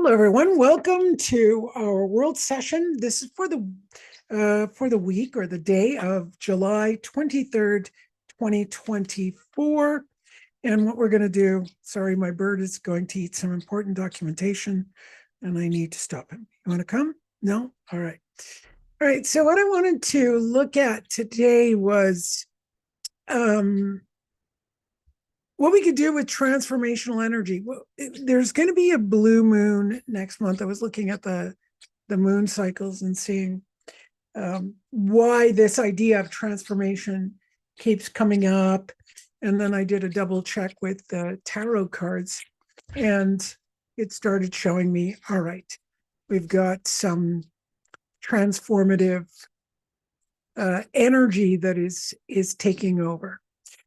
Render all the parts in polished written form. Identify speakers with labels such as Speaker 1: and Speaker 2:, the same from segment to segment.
Speaker 1: Hello, everyone. Welcome to our world session. This is for the week or the day of July 23rd, 2024. And what we're going to do, sorry, my bird is going to eat some important documentation and I need to stop him. You want to come? No? All right. All right. So what I wanted to look at today was what we could do with transformational energy. Well, there's going to be a blue moon next month. I was looking at the moon cycles and seeing why this idea of transformation keeps coming up. And then I did a double check with the tarot cards, and it started showing me, all right, we've got some transformative energy that is taking over.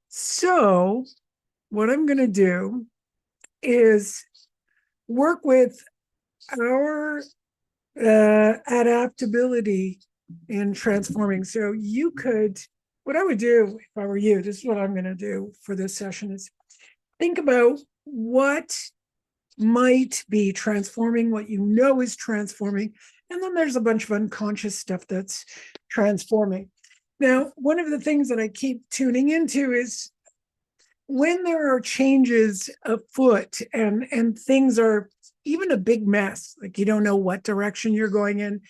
Speaker 1: So what I'm going to do is work with our adaptability in transforming. So you could, what I would do if I were you, this is what I'm going to do for this session, is think about what might be transforming, what you know is transforming, and then there's a bunch of unconscious stuff that's transforming. Now, one of the things that I keep tuning into is when there are changes afoot and things are even a big mess, like you don't know what direction you're going in.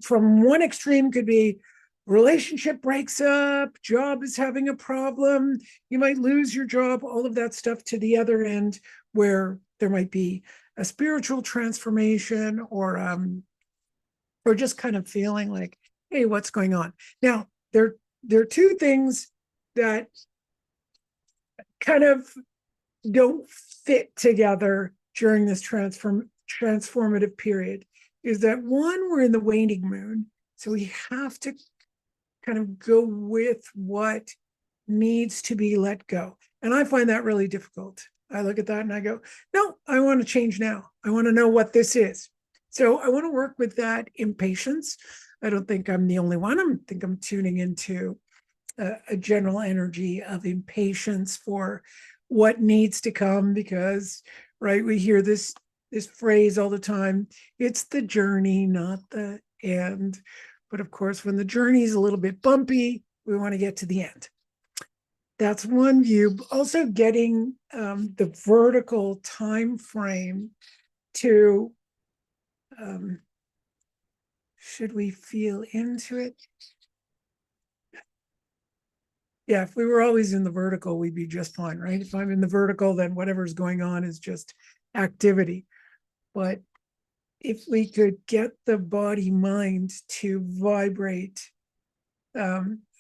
Speaker 1: From one extreme could be relationship breaks up, job is having a problem, you might lose your job, all of that stuff, to the other end where there might be a spiritual transformation or just kind of feeling like, hey, what's going on? Now, there are two things that kind of don't fit together during this transformative period. Is that one, we're in the waning moon, so we have to kind of go with what needs to be let go. And I find that really difficult. I look at that and I go, no, I want to change now. I want to know what this is. So I want to work with that impatience. I don't think I'm the only one. I think I'm tuning into a general energy of impatience for what needs to come, because, right, we hear this phrase all the time, it's the journey, not the end. But of course, when the journey is a little bit bumpy, we want to get to the end. That's one view. Also getting the vertical time frame to, should we feel into it? Yeah, if we were always in the vertical, we'd be just fine, right? If I'm in the vertical, then whatever's going on is just activity. But if we could get the body mind to vibrate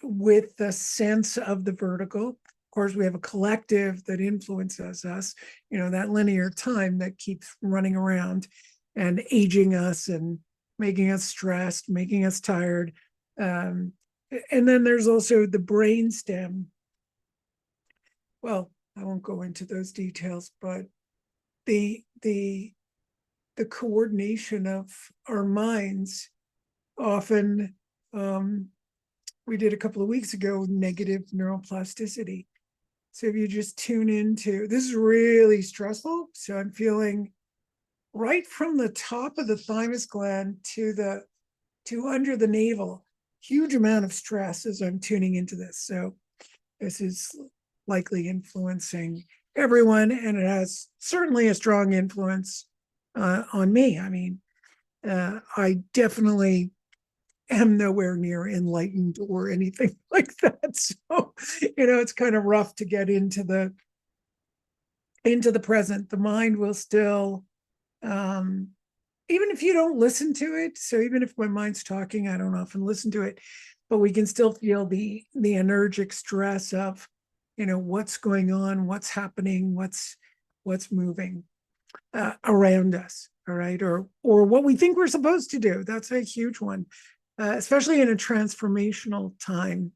Speaker 1: with the sense of the vertical, of course, we have a collective that influences us, that linear time that keeps running around and aging us and making us stressed, making us tired. And then there's also the brainstem. Well, I won't go into those details, but the coordination of our minds often, we did a couple of weeks ago, negative neuroplasticity. So if you just tune into, this is really stressful. So I'm feeling right from the top of the thymus gland to under the navel, huge amount of stress as I'm tuning into this. So this is likely influencing everyone, and it has certainly a strong influence on me. I mean, I definitely am nowhere near enlightened or anything like that. So, it's kind of rough to get into the present. The mind will still, even if you don't listen to it. So even if my mind's talking, I don't often listen to it, but we can still feel the energetic stress of, what's going on, what's happening, what's moving around us. All right. Or what we think we're supposed to do. That's a huge one, especially in a transformational time.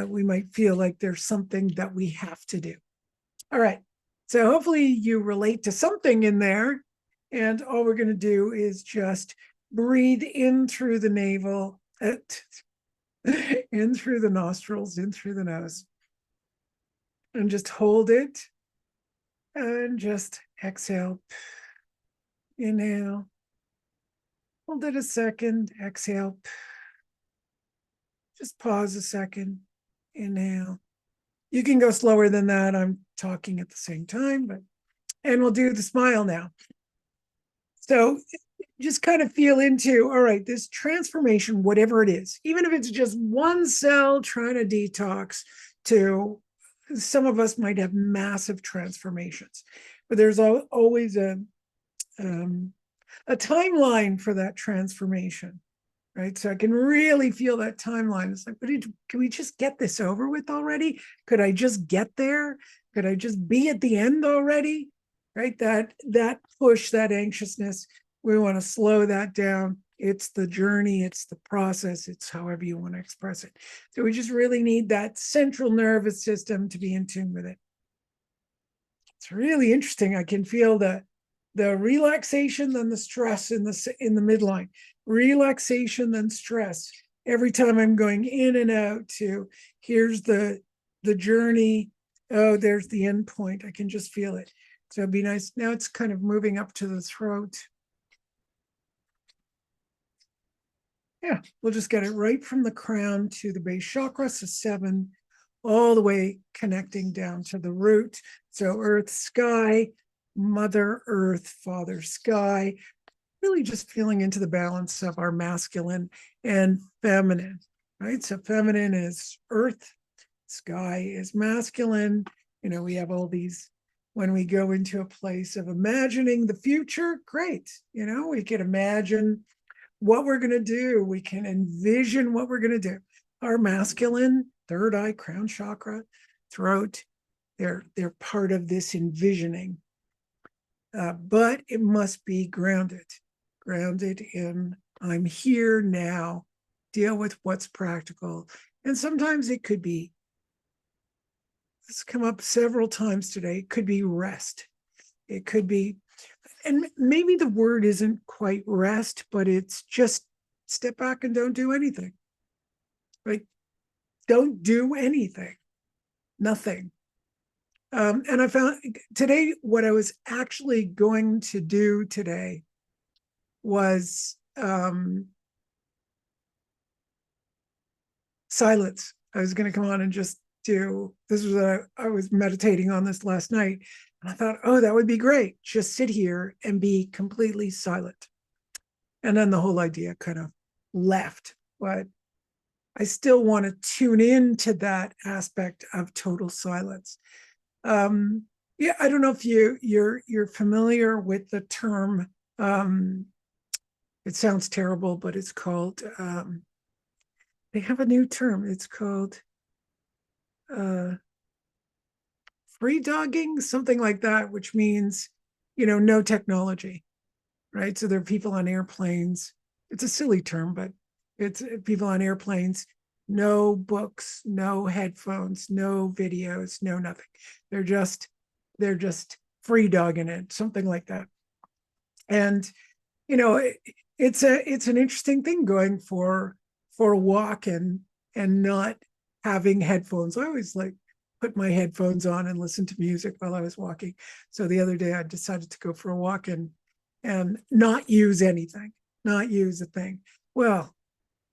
Speaker 1: We might feel like there's something that we have to do. All right. So hopefully you relate to something in there. And all we're going to do is just breathe in through the navel, in through the nostrils, in through the nose. And just hold it and just exhale. Inhale. Hold it a second. Exhale. Just pause a second. Inhale. You can go slower than that. I'm talking at the same time, and we'll do the smile now. So just kind of feel into, all right, this transformation, whatever it is, even if it's just one cell trying to detox, to some of us might have massive transformations, but there's always a timeline for that transformation, right? So I can really feel that timeline. It's like, can we just get this over with already? Could I just get there? Could I just be at the end already? Right? That push, that anxiousness, we want to slow that down. It's the journey, it's the process, it's however you want to express it. So we just really need that central nervous system to be in tune with it. It's really interesting. I can feel the relaxation, then the stress in the midline. Relaxation, then stress. Every time I'm going in and out to, here's the journey. Oh, there's the end point. I can just feel it. So it'd be nice. Now it's kind of moving up to the throat. Yeah, we'll just get it right from the crown to the base chakra, so 7, all the way connecting down to the root. So earth, sky, mother earth, father sky, really just feeling into the balance of our masculine and feminine, right? So feminine is earth, sky is masculine. We have all these, when we go into a place of imagining the future, great. We can imagine what we're going to do. We can envision what we're going to do. Our masculine, third eye, crown chakra, throat, they're part of this envisioning. But it must be grounded in, I'm here now, deal with what's practical. And sometimes it could be, it's come up several times today, it could be rest. It could be, and maybe the word isn't quite rest, but it's just step back and don't do anything. Right? Don't do anything. Nothing. And I found today, what I was actually going to do today was silence. I was going to come on and just do, this was I was meditating on this last night. And I thought, oh, that would be great. Just sit here and be completely silent. And then the whole idea kind of left. But I still want to tune into that aspect of total silence. Yeah, I don't know if you're familiar with the term. It sounds terrible, but it's called. They have a new term. It's called free dogging, something like that, which means, no technology, right? So there are people on airplanes. It's a silly term, but it's people on airplanes, no books, no headphones, no videos, no nothing. They're just free dogging it, something like that. And, it's an interesting thing going for a walk and not having headphones. I always put my headphones on and listen to music while I was walking. So the other day I decided to go for a walk and not use anything, not use a thing. Well,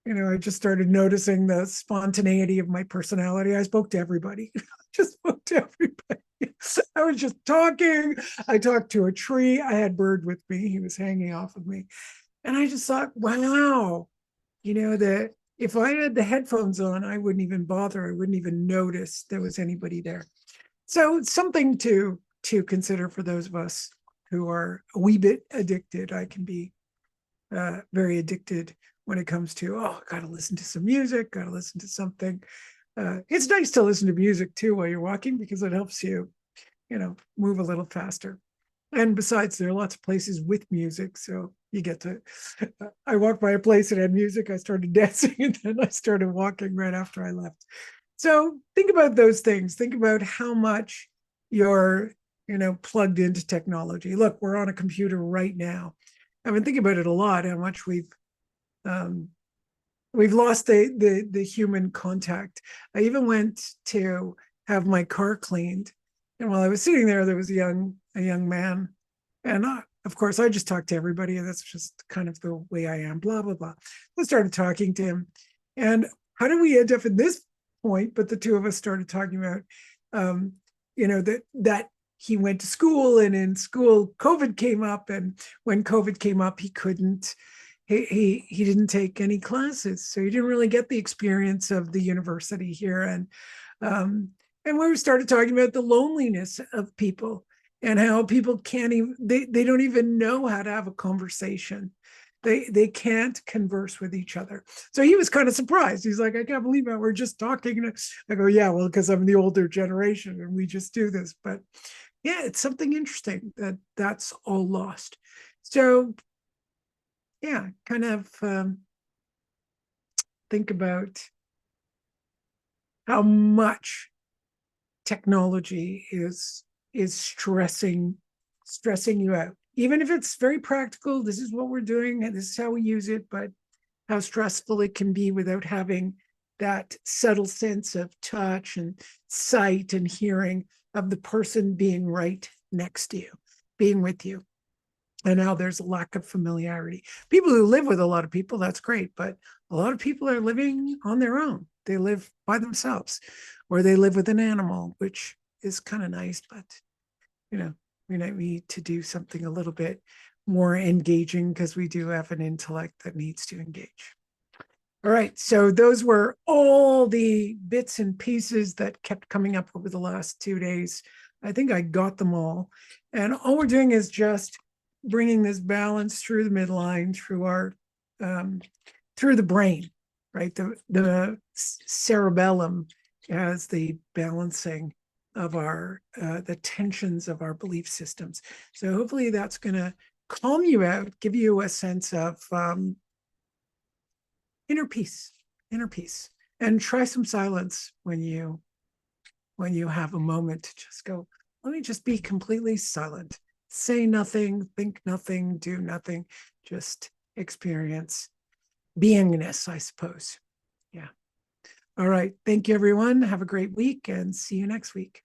Speaker 1: I just started noticing the spontaneity of my personality. I spoke to everybody. Just spoke to everybody. I was just talking. I talked to a tree. I had Bird with me. He was hanging off of me. And I just thought, wow, that if I had the headphones on, I wouldn't even bother. I wouldn't even notice there was anybody there. So it's something to consider for those of us who are a wee bit addicted. I can be very addicted when it comes to, got to listen to some music, got to listen to something. It's nice to listen to music too while you're walking because it helps you, move a little faster. And besides, there are lots of places with music. So you get to, I walked by a place that had music. I started dancing and then I started walking right after I left. So think about those things. Think about how much you're, plugged into technology. Look, we're on a computer right now. I've been thinking about it a lot, how much we've lost the human contact. I even went to have my car cleaned. And while I was sitting there, there was a young man. And of course, I just talk to everybody, and that's just kind of the way I am, blah, blah, blah. I started talking to him. And how did we end up at this point? But the two of us started talking about, that he went to school, and in school, COVID came up. And when COVID came up, he couldn't, he didn't take any classes. So he didn't really get the experience of the university here. And we started talking about the loneliness of people, and how people can't even, they don't even know how to have a conversation. They can't converse with each other. So he was kind of surprised. He's like, I can't believe it. We're just talking. And I go, yeah, well, because I'm the older generation and we just do this. But yeah, it's something interesting that's all lost. So yeah, kind of think about how much technology is stressing you out. Even if it's very practical, this is what we're doing, and this is how we use it, but how stressful it can be without having that subtle sense of touch and sight and hearing of the person being right next to you, being with you. And now there's a lack of familiarity. People who live with a lot of people, that's great, but a lot of people are living on their own. They live by themselves, or they live with an animal, which is kind of nice, but we might need to do something a little bit more engaging, because we do have an intellect that needs to engage. All right, so those were all the bits and pieces that kept coming up over the last 2 days. I think I got them all. And all we're doing is just bringing this balance through the midline, through our, through the brain, right? The cerebellum as the balancing of our, the tensions of our belief systems. So hopefully that's going to calm you out, give you a sense of inner peace, and try some silence when you have a moment to just go, let me just be completely silent. Say nothing, think nothing, do nothing, just experience beingness, I suppose. Yeah. All right. Thank you, everyone. Have a great week, and see you next week.